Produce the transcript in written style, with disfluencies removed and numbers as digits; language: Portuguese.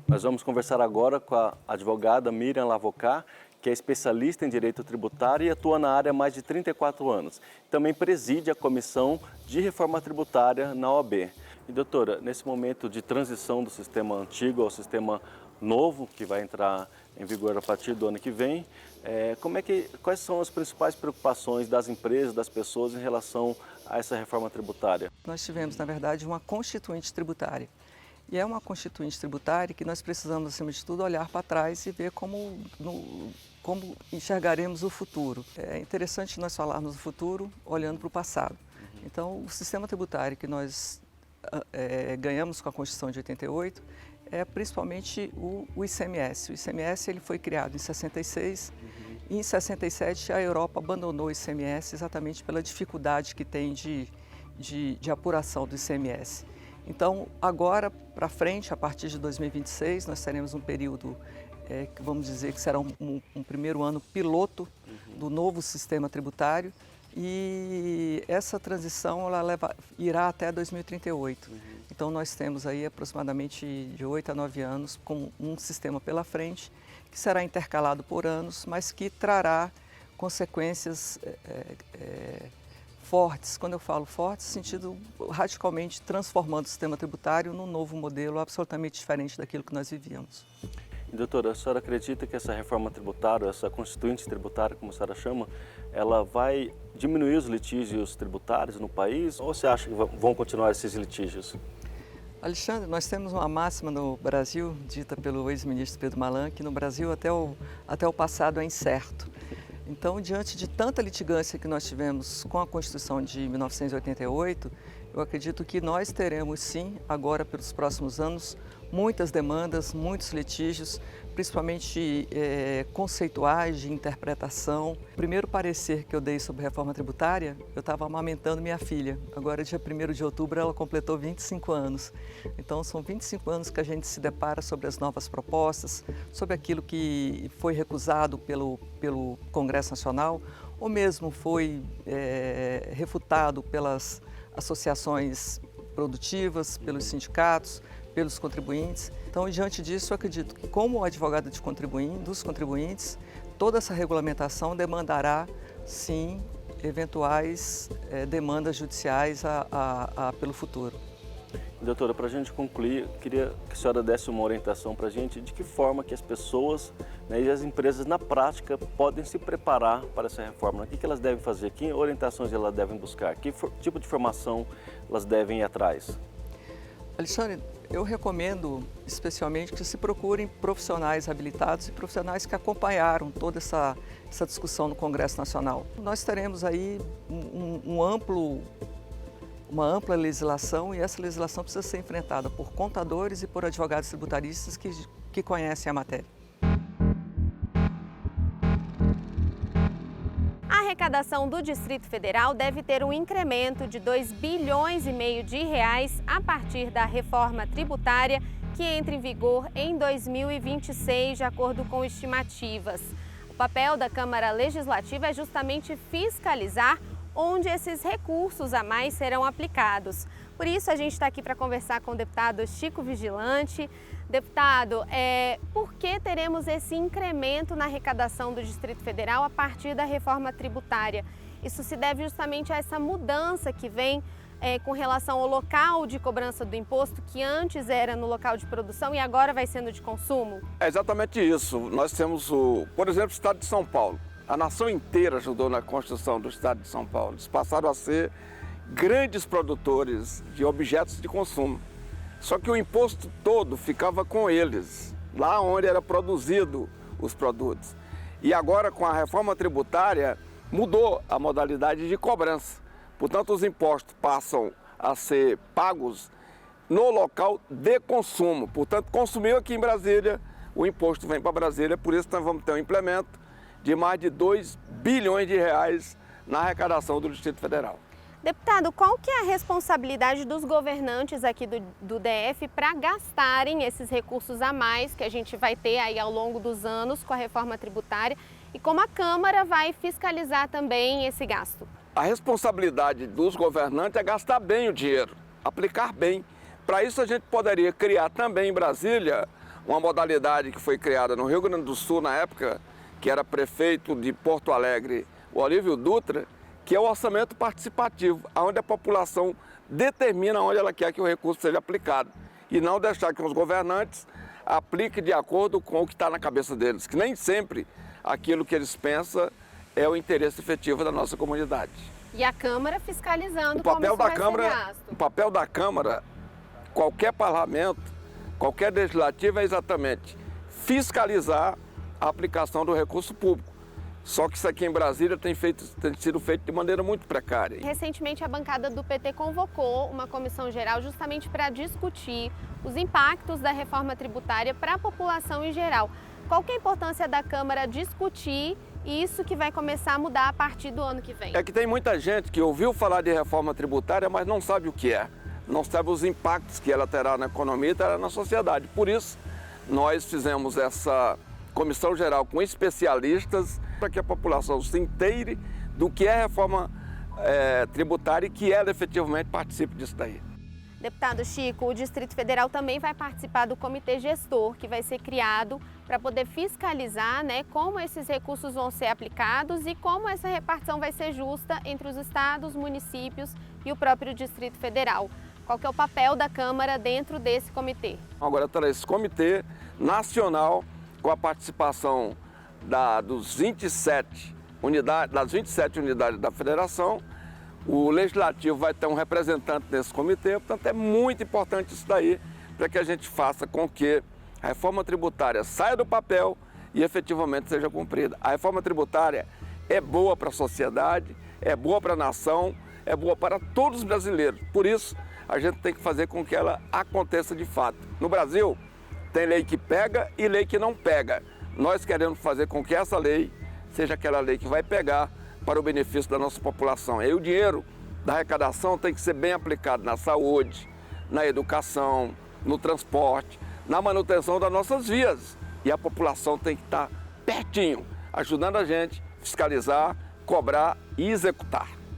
Nós vamos conversar agora com a advogada Miriam Lavocá, que é especialista em direito tributário e atua na área há mais de 34 anos. Também preside a Comissão de Reforma Tributária na OAB. E, doutora, nesse momento de transição do sistema antigo ao sistema novo, que vai entrar em vigor a partir do ano que vem, quais são as principais preocupações das empresas, das pessoas em relação a essa reforma tributária? Nós tivemos, na verdade, uma constituinte tributária. E é uma constituinte tributária que nós precisamos, acima de tudo, olhar para trás e ver como enxergaremos o futuro. É interessante nós falarmos do futuro olhando para o passado. Então, o sistema tributário que nós ganhamos com a Constituição de 88 é principalmente o ICMS. O ICMS ele foi criado em 66 e em 67 a Europa abandonou o ICMS exatamente pela dificuldade que tem de apuração do ICMS. Então, agora para frente, a partir de 2026, nós teremos um período que vamos dizer que será um primeiro ano piloto do novo sistema tributário e essa transição ela irá até 2038. Então, nós temos aí aproximadamente de 8 a 9 anos com um sistema pela frente que será intercalado por anos, mas que trará consequências fortes. Quando eu falo fortes, no sentido radicalmente transformando o sistema tributário num novo modelo absolutamente diferente daquilo que nós vivíamos. E, doutora, a senhora acredita que essa reforma tributária, essa constituinte tributária, como a senhora chama, ela vai diminuir os litígios tributários no país ou você acha que vão continuar esses litígios? Alexandre, nós temos uma máxima no Brasil, dita pelo ex-ministro Pedro Malan, que no Brasil até o passado é incerto. Então, diante de tanta litigância que nós tivemos com a Constituição de 1988, eu acredito que nós teremos sim, agora pelos próximos anos, muitas demandas, muitos litígios, principalmente conceituais de interpretação. O primeiro parecer que eu dei sobre reforma tributária, eu estava amamentando minha filha. Agora, dia 1º de outubro, ela completou 25 anos. Então, são 25 anos que a gente se depara sobre as novas propostas, sobre aquilo que foi recusado pelo Congresso Nacional, ou mesmo foi refutado pelas associações produtivas, pelos sindicatos, pelos contribuintes. Então, diante disso, eu acredito que, como advogada dos contribuintes, toda essa regulamentação demandará, sim, eventuais demandas judiciais pelo futuro. Doutora, para a gente concluir, queria que a senhora desse uma orientação para a gente de que forma que as pessoas, né, e as empresas, na prática, podem se preparar para essa reforma. O que elas devem fazer? Que orientações elas devem buscar? Que tipo de formação elas devem ir atrás? Alexandre, eu recomendo especialmente que se procurem profissionais habilitados e profissionais que acompanharam toda essa discussão no Congresso Nacional. Nós teremos aí uma ampla legislação e essa legislação precisa ser enfrentada por contadores e por advogados tributaristas que conhecem a matéria. A arrecadação do Distrito Federal deve ter um incremento de 2,5 bilhões de reais a partir da reforma tributária que entra em vigor em 2026, de acordo com estimativas. O papel da Câmara Legislativa é justamente fiscalizar onde esses recursos a mais serão aplicados. Por isso, a gente está aqui para conversar com o deputado Chico Vigilante. Deputado, por que teremos esse incremento na arrecadação do Distrito Federal a partir da reforma tributária? Isso se deve justamente a essa mudança que vem com relação ao local de cobrança do imposto, que antes era no local de produção e agora vai sendo de consumo? É exatamente isso. Nós temos, por exemplo, o Estado de São Paulo. A nação inteira ajudou na construção do Estado de São Paulo. Eles passaram a ser grandes produtores de objetos de consumo. Só que o imposto todo ficava com eles, lá onde era produzido os produtos. E agora, com a reforma tributária, mudou a modalidade de cobrança. Portanto, os impostos passam a ser pagos no local de consumo. Portanto, consumiu aqui em Brasília, o imposto vem para Brasília, por isso nós vamos ter um implemento de mais de 2 bilhões de reais na arrecadação do Distrito Federal. Deputado, qual que é a responsabilidade dos governantes aqui do DF para gastarem esses recursos a mais que a gente vai ter aí ao longo dos anos com a reforma tributária e como a Câmara vai fiscalizar também esse gasto? A responsabilidade dos governantes é gastar bem o dinheiro, aplicar bem. Para isso a gente poderia criar também em Brasília uma modalidade que foi criada no Rio Grande do Sul na época, que era prefeito de Porto Alegre, o Olívio Dutra, que é o orçamento participativo, onde a população determina onde ela quer que o recurso seja aplicado e não deixar que os governantes apliquem de acordo com o que está na cabeça deles, que nem sempre aquilo que eles pensam é o interesse efetivo da nossa comunidade. E a Câmara fiscalizando O papel como isso da vai Câmara, ser gasto. o papel da Câmara, qualquer parlamento, qualquer legislativo é exatamente fiscalizar a aplicação do recurso público. Só que isso aqui em Brasília tem sido feito de maneira muito precária. Recentemente, a bancada do PT convocou uma comissão geral justamente para discutir os impactos da reforma tributária para a população em geral. Qual que é a importância da Câmara discutir isso que vai começar a mudar a partir do ano que vem? É que tem muita gente que ouviu falar de reforma tributária, mas não sabe o que é. Não sabe os impactos que ela terá na economia e terá na sociedade. Por isso, nós fizemos essa comissão geral com especialistas para que a população se inteire do que é reforma tributária e que ela efetivamente participe disso daí. Deputado Chico, o Distrito Federal também vai participar do comitê gestor, que vai ser criado para poder fiscalizar, né, como esses recursos vão ser aplicados e como essa repartição vai ser justa entre os estados, municípios e o próprio Distrito Federal. Qual que é o papel da Câmara dentro desse comitê? Agora terá esse comitê nacional com a participação das 27 unidades da federação. O Legislativo vai ter um representante nesse comitê, portanto é muito importante isso daí para que a gente faça com que a reforma tributária saia do papel e efetivamente seja cumprida. A reforma tributária é boa para a sociedade, é boa para a nação, é boa para todos os brasileiros. Por isso, a gente tem que fazer com que ela aconteça de fato. No Brasil, tem lei que pega e lei que não pega. Nós queremos fazer com que essa lei seja aquela lei que vai pegar para o benefício da nossa população. E o dinheiro da arrecadação tem que ser bem aplicado na saúde, na educação, no transporte, na manutenção das nossas vias. E a população tem que estar pertinho, ajudando a gente a fiscalizar, cobrar e executar.